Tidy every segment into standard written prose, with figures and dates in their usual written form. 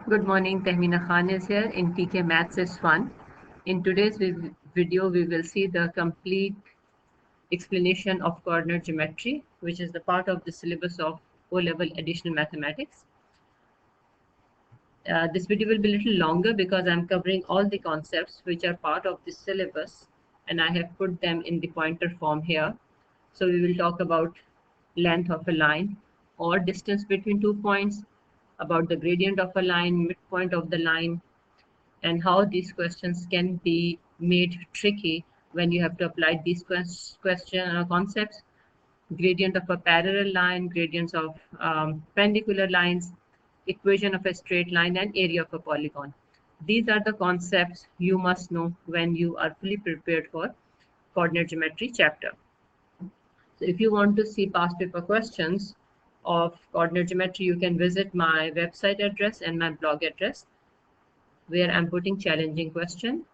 Good morning, Tehmina Khan is here in TKMaths is Fun. In today's video, we will see the complete explanation of coordinate geometry, which is the part of the syllabus of O-level additional mathematics. This video will be a little longer because I'm covering all the concepts which are part of the syllabus, and I have put them in the pointer form here. So we will talk about length of a line or distance between 2 points, about the gradient of a line, midpoint of the line, and how these questions can be made tricky when you have to apply these concepts: gradient of a parallel line, gradients of perpendicular lines, equation of a straight line, and area of a polygon. These are the concepts you must know when you are fully prepared for coordinate geometry chapter. So if you want to see past paper questions of coordinate geometry, you can visit my website address and my blog address, where I'm putting challenging question,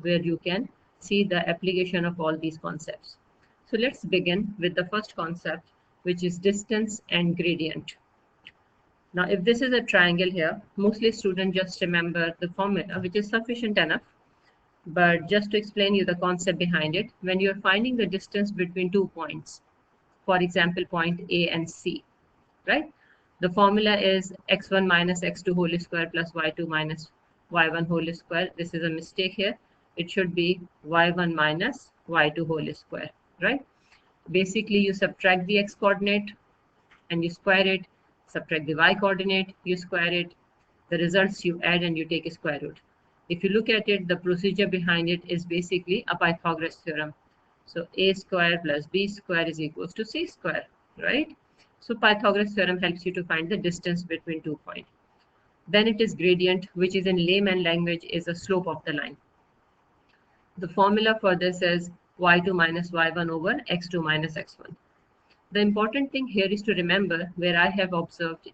where you can see the application of all these concepts. So let's begin with the first concept, which is distance and gradient. Now, if this is a triangle here, mostly students just remember the formula, which is sufficient enough. But just to explain you the concept behind it, when you're finding the distance between 2 points, for example, point A and C, right? The formula is x1 minus x2 whole square plus y2 minus y1 whole square. This is a mistake here. It should be y1 minus y2 whole square, right? Basically, you subtract the x coordinate and you square it, subtract the y coordinate, you square it. The results you add and you take a square root. If you look at it, the procedure behind it is basically a Pythagoras theorem. So a square plus b square is equals to c square, right? So Pythagoras theorem helps you to find the distance between 2 points. Then it is gradient, which is in layman language is the slope of the line. The formula for this is y2 minus y1 over x2 minus x1. The important thing here is to remember, where I have observed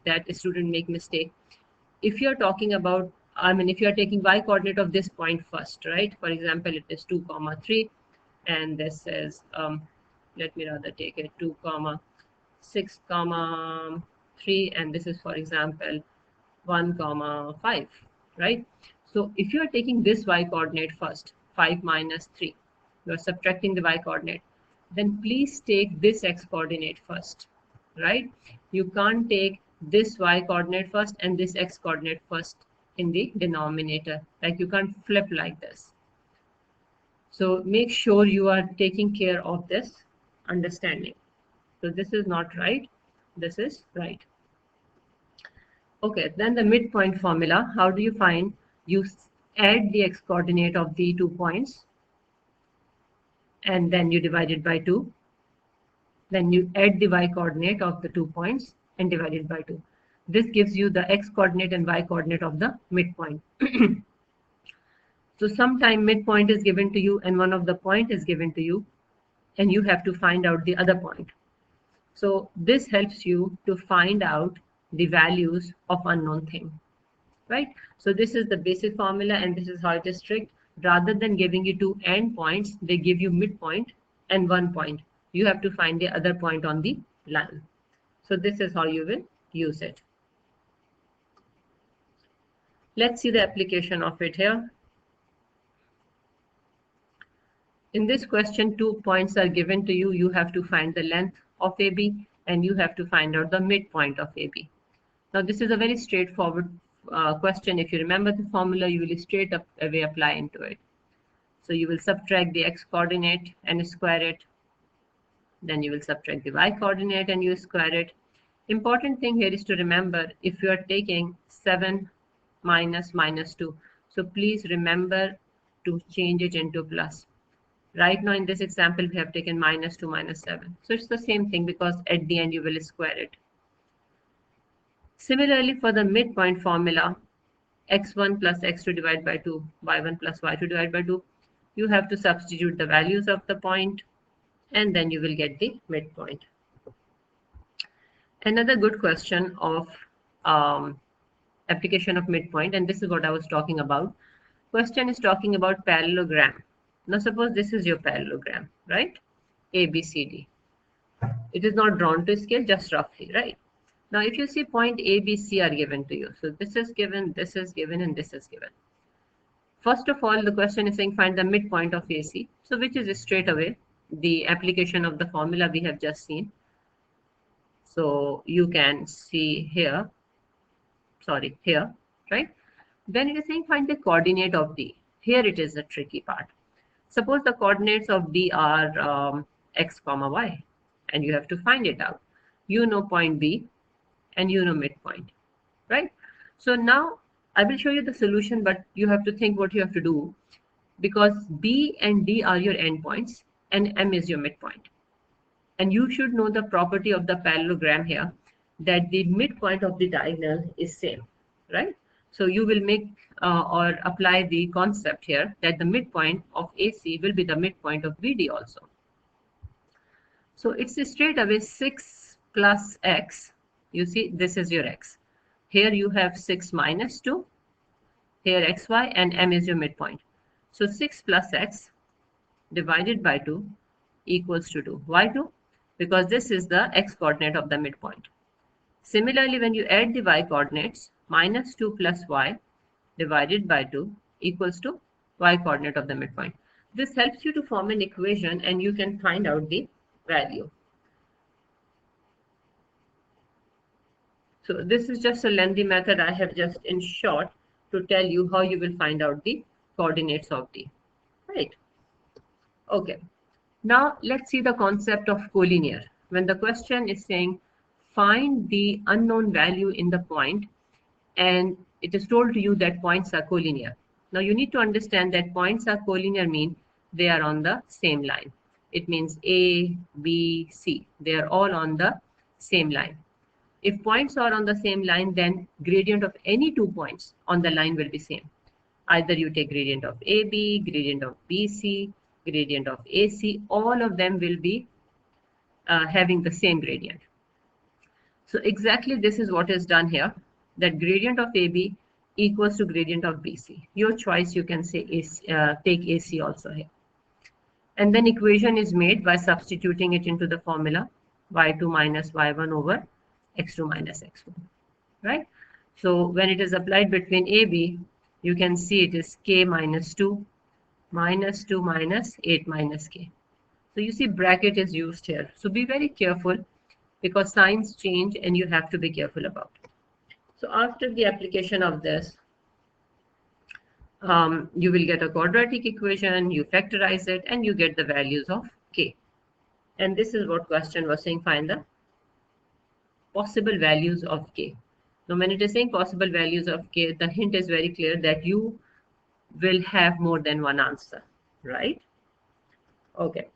that a student make mistake. If you're talking about, if you're taking y coordinate of this point first, right? For example, it is 2, 3, and this is, let me rather take it 2, 6, 3, and this is, for example, 1, 5, right? So if you are taking this y coordinate first, 5 minus 3, you are subtracting the y coordinate, then please take this x coordinate first, right? You can't take this y coordinate first and this x coordinate first in the denominator. Like, you can't flip like this. So make sure you are taking care of this understanding. So this is not right, this is right. Okay, then the midpoint formula, how do you find? You add the x coordinate of the 2 points and then you divide it by 2. Then you add the y coordinate of the 2 points and divide it by 2. This gives you the x coordinate and y coordinate of the midpoint. So sometime midpoint is given to you and one of the point is given to you, and you have to find out the other point. So this helps you to find out the values of unknown thing, right? So this is the basic formula, and this is how it is strict. Rather than giving you 2 end points, they give you midpoint and 1 point. You have to find the other point on the line. So this is how you will use it. Let's see the application of it here. In this question, 2 points are given to you. You have to find the length of AB and you have to find out the midpoint of AB. Now, this is a very straightforward question. If you remember the formula, you will straight up away apply into it. So you will subtract the x coordinate and square it. Then you will subtract the y coordinate and you square it. Important thing here is to remember, if you are taking 7 minus minus 2, so please remember to change it into plus. Right now in this example, we have taken minus 2 minus 7. So it's the same thing, because at the end you will square it. Similarly, for the midpoint formula, x1 plus x2 divided by 2, y1 plus y2 divided by 2, you have to substitute the values of the point and then you will get the midpoint. Another good question of application of midpoint, and this is what I was talking about. Question is talking about parallelogram. Now suppose this is your parallelogram, right? A, B, C, D. It is not drawn to scale, just roughly, right? Now, if you see point A, B, C are given to you. So this is given, and this is given. First of all, the question is saying find the midpoint of AC. So which is straight away the application of the formula we have just seen. So you can see here, here, right? Then it is saying find the coordinate of D. Here it is a tricky part. Suppose the coordinates of D are x comma y, and you have to find it out. You know point B and you know midpoint, right? So now I will show you the solution, but you have to think what you have to do, because B and D are your endpoints and M is your midpoint. And you should know the property of the parallelogram here, that the midpoint of the diagonal is same, right? So you will make or apply the concept here that the midpoint of AC will be the midpoint of BD also. So it's straight away 6 plus x. You see, this is your x. Here you have 6 minus 2. Here xy, and M is your midpoint. So 6 plus x divided by 2 equals to 2. Why 2? Because this is the x coordinate of the midpoint. Similarly, when you add the y coordinates, minus 2 plus y divided by 2 equals to y coordinate of the midpoint. This helps you to form an equation and you can find out the value. So this is just a lengthy method. I have just in short to tell you how you will find out the coordinates of D, right? Okay. Now let's see the concept of collinear. When the question is saying find the unknown value in the point and it is told to you that points are collinear. Now you need to understand that points are collinear mean they are on the same line. It means A, B, C. They are all on the same line. If points are on the same line, then gradient of any 2 points on the line will be same. Either you take gradient of AB, gradient of BC, gradient of AC, all of them will be having the same gradient. So exactly this is what is done here, that gradient of AB equals to gradient of BC. Your choice, you can say AC, take AC also here. And then equation is made by substituting it into the formula y2 minus y1 over x2 minus x1, right? So when it is applied between AB, you can see it is k minus 2 minus 2 minus 8 minus k. So you see bracket is used here. So be very careful because signs change and you have to be careful about it. So after the application of this, you will get a quadratic equation, you factorize it and you get the values of k. And this is what question was saying, find the possible values of k. Now when it is saying possible values of k, the hint is very clear that you will have more than one answer, right? Okay.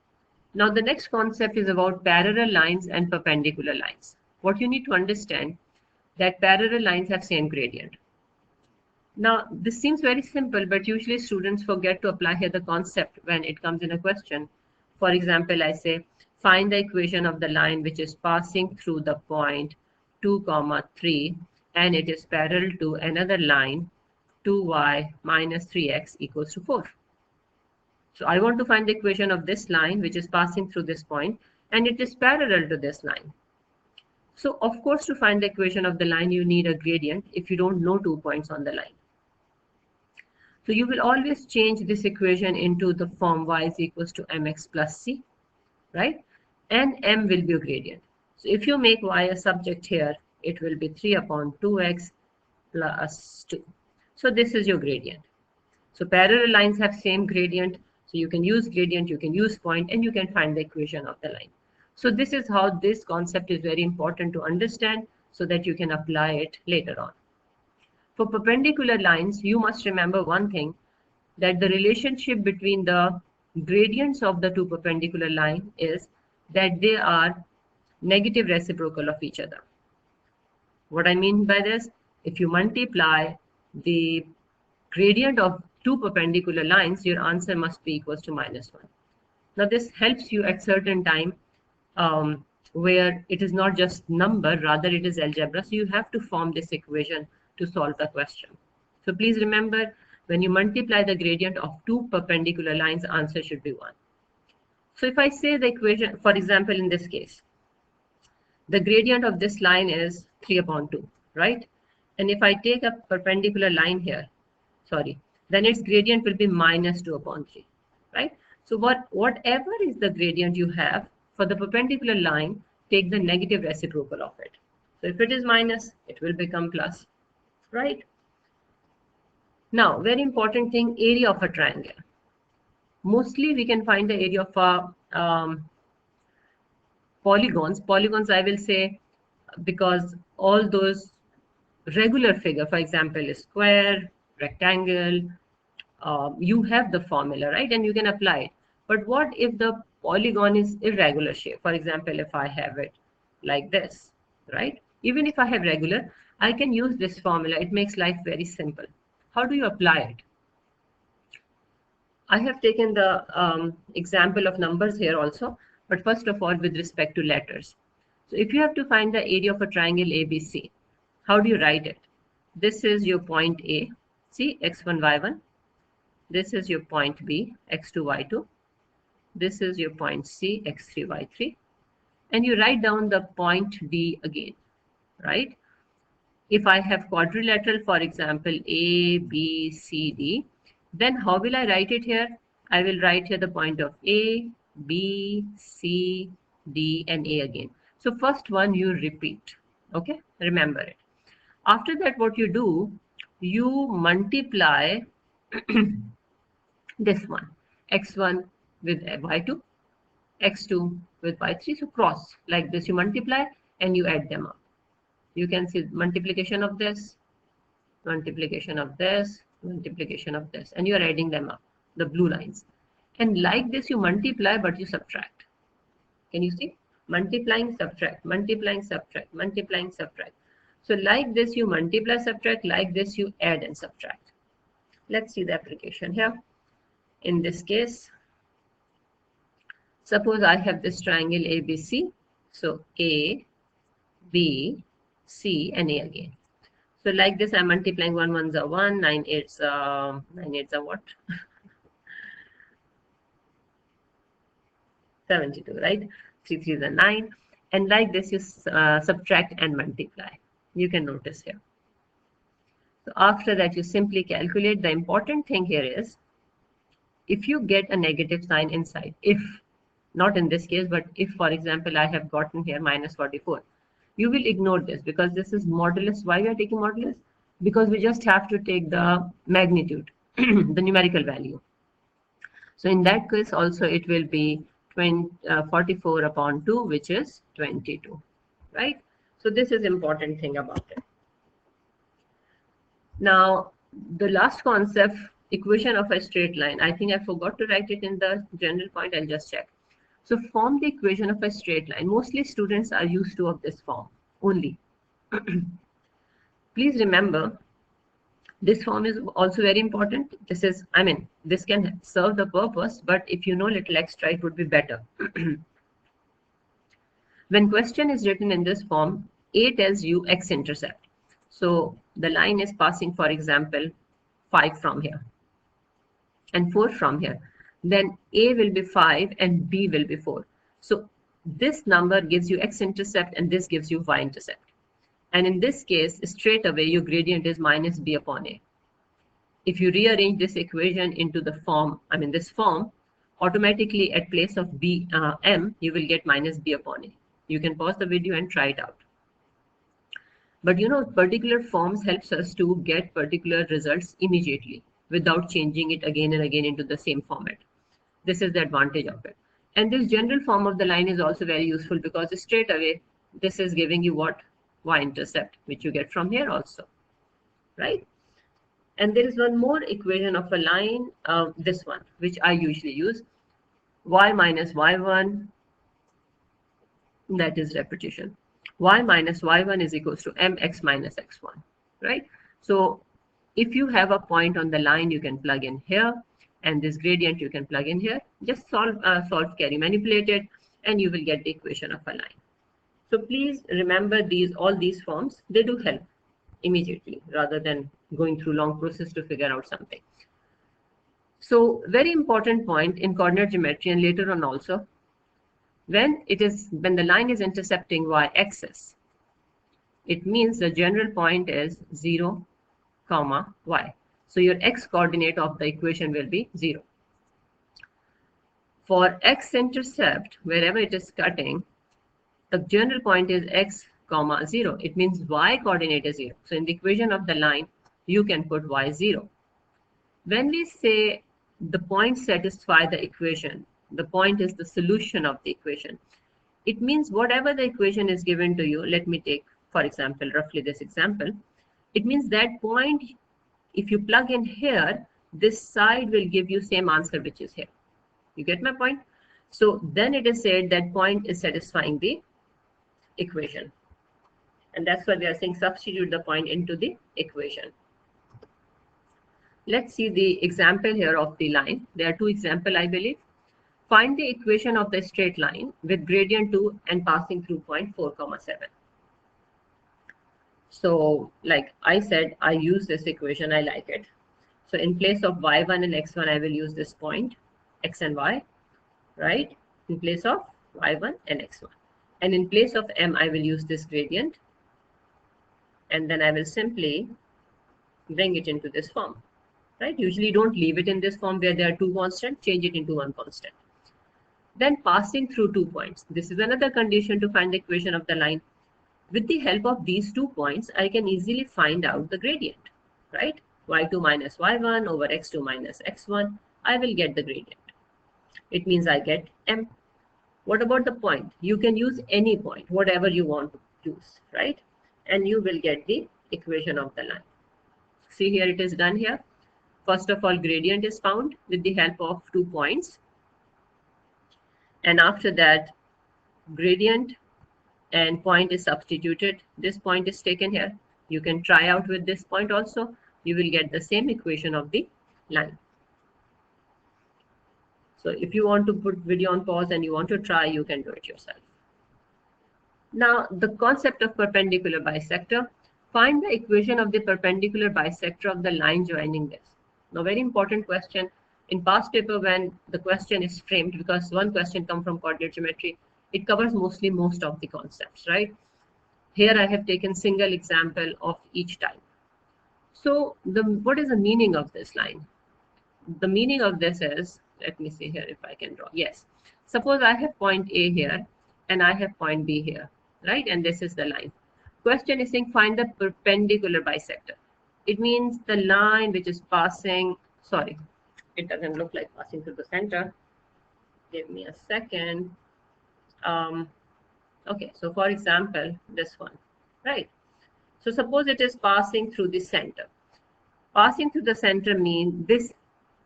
Now the next concept is about parallel lines and perpendicular lines. What you need to understand that parallel lines have same gradient. Now this seems very simple, but usually students forget to apply here the concept when it comes in a question. For example, I say find the equation of the line which is passing through the point 2, 3 and it is parallel to another line 2y minus 3x equals to 4. So I want to find the equation of this line which is passing through this point and it is parallel to this line. So of course to find the equation of the line you need a gradient if you don't know 2 points on the line. So you will always change this equation into the form y is equals to mx plus c, right? And m will be a gradient. So if you make y a subject here, it will be 3 upon 2x plus 2. So this is your gradient. So parallel lines have same gradient. So you can use gradient, you can use point, and you can find the equation of the line. So this is how this concept is very important to understand so that you can apply it later on. For perpendicular lines, you must remember one thing, that the relationship between the gradients of the two perpendicular lines is that they are negative reciprocal of each other. What I mean by this, if you multiply the gradient of two perpendicular lines, your answer must be equals to -1. Now this helps you at certain time where it is not just number, rather it is algebra. So you have to form this equation to solve the question. So please remember, when you multiply the gradient of two perpendicular lines, answer should be 1. So if I say the equation, for example, in this case, the gradient of this line is 3 upon 2, right? And if I take a perpendicular line here, sorry, then its gradient will be minus 2 upon 3, right? So whatever is the gradient you have for the perpendicular line, take the negative reciprocal of it. So if it is minus, it will become plus, right? Now, very important thing, area of a triangle. Mostly we can find the area of a polygons I will say, because all those regular figure, for example, a square, rectangle, you have the formula, right? And you can apply it. But what if the polygon is irregular shape? For example, if I have it like this, right? Even if I have regular, I can use this formula. It makes life very simple. How do you apply it? I have taken the example of numbers here also, but first of all, with respect to letters. So if you have to find the area of a triangle ABC, how do you write it? This is your point A, see, x1, y1. This is your point B, x2, y2. This is your point C, x3, y3. And you write down the point D again, right? If I have quadrilateral, for example, A, B, C, D, then how will I write it here? I will write here the point of A, B, C, D, and A again. So first one you repeat, okay? Remember it. After that, what you do, you multiply this one, x1 with y2, x2 with y3. So cross like this, you multiply and you add them up. You can see multiplication of this, multiplication of this, multiplication of this, and you are adding them up, the blue lines. And like this, you multiply, but you subtract. Can you see? Multiplying, subtract, multiplying, subtract, multiplying, subtract. So like this, you multiply, subtract, like this, you add and subtract. Let's see the application here. In this case, suppose I have this triangle ABC. So A, B, C, and A again. So like this, I'm multiplying 1 1s are 1, 9 8s are what? 72, right? 3 3s are 9. And like this, you subtract and multiply. You can notice here. So after that, you simply calculate. The important thing here is, if you get a negative sign inside, if, not in this case, but if, for example, I have gotten here minus 44, you will ignore this because this is modulus. Why we are taking modulus? Because we just have to take the magnitude, the numerical value. So in that case also it will be 44 upon 2, which is 22, right? So this is important thing about it. Now, the last concept, equation of a straight line. I think I forgot to write it in the general point. I'll just check. So form the equation of a straight line. Mostly students are used to of this form only. Please remember, this form is also very important. This is, I mean, this can serve the purpose, but if you know little extra, it would be better. When question is written in this form, A tells you x-intercept. So the line is passing, for example, 5 from here and 4 from here. Then A will be 5 and B will be 4. So this number gives you x-intercept and this gives you y-intercept. And in this case, straight away, your gradient is minus B upon A. If you rearrange this equation into the form, I mean this form, automatically at place of B, M, you will get minus B upon A. You can pause the video and try it out. But you know, particular forms helps us to get particular results immediately without changing it again and again into the same format. This is the advantage of it. And this general form of the line is also very useful because straight away, this is giving you what? Y-intercept, which you get from here also, right? And there is one more equation of a line, this one, which I usually use. Y minus y1, that is repetition. Y minus y1 is equals to mx minus x1, right? So if you have a point on the line, you can plug in here, and this gradient you can plug in here. Just solve, carry, manipulate it, and you will get the equation of a line. So please remember all these forms. They do help immediately rather than going through long process to figure out something. So very important point in coordinate geometry and later on also, When the line is intercepting y-axis, it means the general point is 0, comma, y. So your x-coordinate of the equation will be 0. For x-intercept, wherever it is cutting, the general point is x, comma, 0. It means y-coordinate is 0. So in the equation of the line, you can put y 0. When we say the points satisfy the equation, the point is the solution of the equation. It means whatever the equation is given to you, let me take, for example, roughly this example. It means that point, if you plug in here, this side will give you same answer which is here. You get my point? So then it is said that point is satisfying the equation. And that's why we are saying substitute the point into the equation. Let's see the example here of the line. There are two examples, I believe. Find the equation of the straight line with gradient 2 and passing through point 4, 7. So like I said, I use this equation, I like it. So in place of y1 and x1, I will use this point, x and y, right? In place of y1 and x1. And in place of m, I will use this gradient. And then I will simply bring it into this form, right? Usually don't leave it in this form where there are two constants, change it into one constant. Then passing through 2 points. This is another condition to find the equation of the line. With the help of these 2 points, I can easily find out the gradient, right? y2 minus y1 over x2 minus x1. I will get the gradient. It means I get m. What about the point? You can use any point, whatever you want to use, right? And you will get the equation of the line. See here, it is done here. First of all, gradient is found with the help of 2 points. And after that, gradient and point is substituted. This point is taken here. You can try out with this point also. You will get the same equation of the line. So if you want to put video on pause and you want to try, you can do it yourself. Now, the concept of perpendicular bisector. Find the equation of the perpendicular bisector of the line joining this. Now, very important question. In past paper, when the question is framed, because one question comes from coordinate geometry, it covers mostly most of the concepts, right? Here I have taken single example of each type. So what is the meaning of this line? The meaning of this is, let me see here if I can draw. Yes. Suppose I have point A here and I have point B here, right? And this is the line. Question is saying find the perpendicular bisector. It means the line which is passing, sorry, it doesn't look like passing through the center. Give me a second. Okay, so for example, this one, right? So suppose it is passing through the center. Passing through the center means this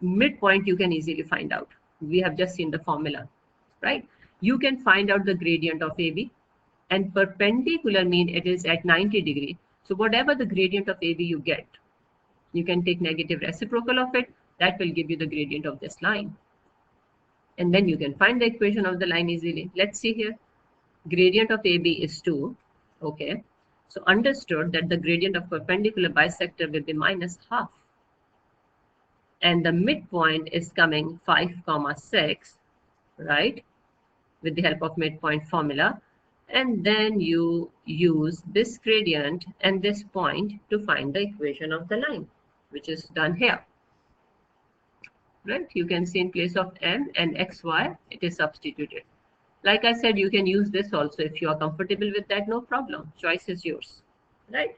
midpoint you can easily find out. We have just seen the formula, right? You can find out the gradient of AB, and perpendicular means it is at 90 degrees. So whatever the gradient of AB you get, you can take negative reciprocal of it. That will give you the gradient of this line. And then you can find the equation of the line easily. Let's see here. Gradient of AB is 2. Okay. So understood that the gradient of perpendicular bisector will be minus half. And the midpoint is coming 5, 6, right? With the help of midpoint formula. And then you use this gradient and this point to find the equation of the line, which is done here. Right? You can see in place of m and xy, it is substituted. Like I said, you can use this also. If you are comfortable with that, no problem. Choice is yours. Right?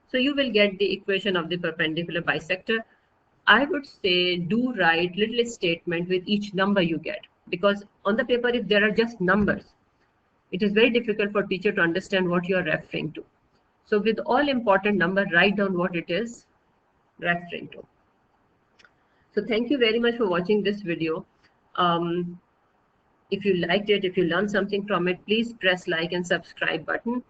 So you will get the equation of the perpendicular bisector. I would say do write little statement with each number you get. Because on the paper, if there are just numbers, it is very difficult for teacher to understand what you are referring to. So with all important number, write down what it is referring to. So thank you very much for watching this video. If you liked it, if you learned something from it, please press like and subscribe button.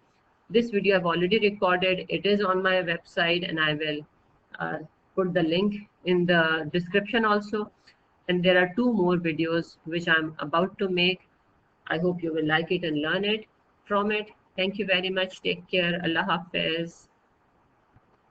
This video I've already recorded. It is on my website and I will put the link in the description also. And there are 2 more videos which I'm about to make. I hope you will like it and learn it from it. Thank you very much. Take care. Allah Hafiz.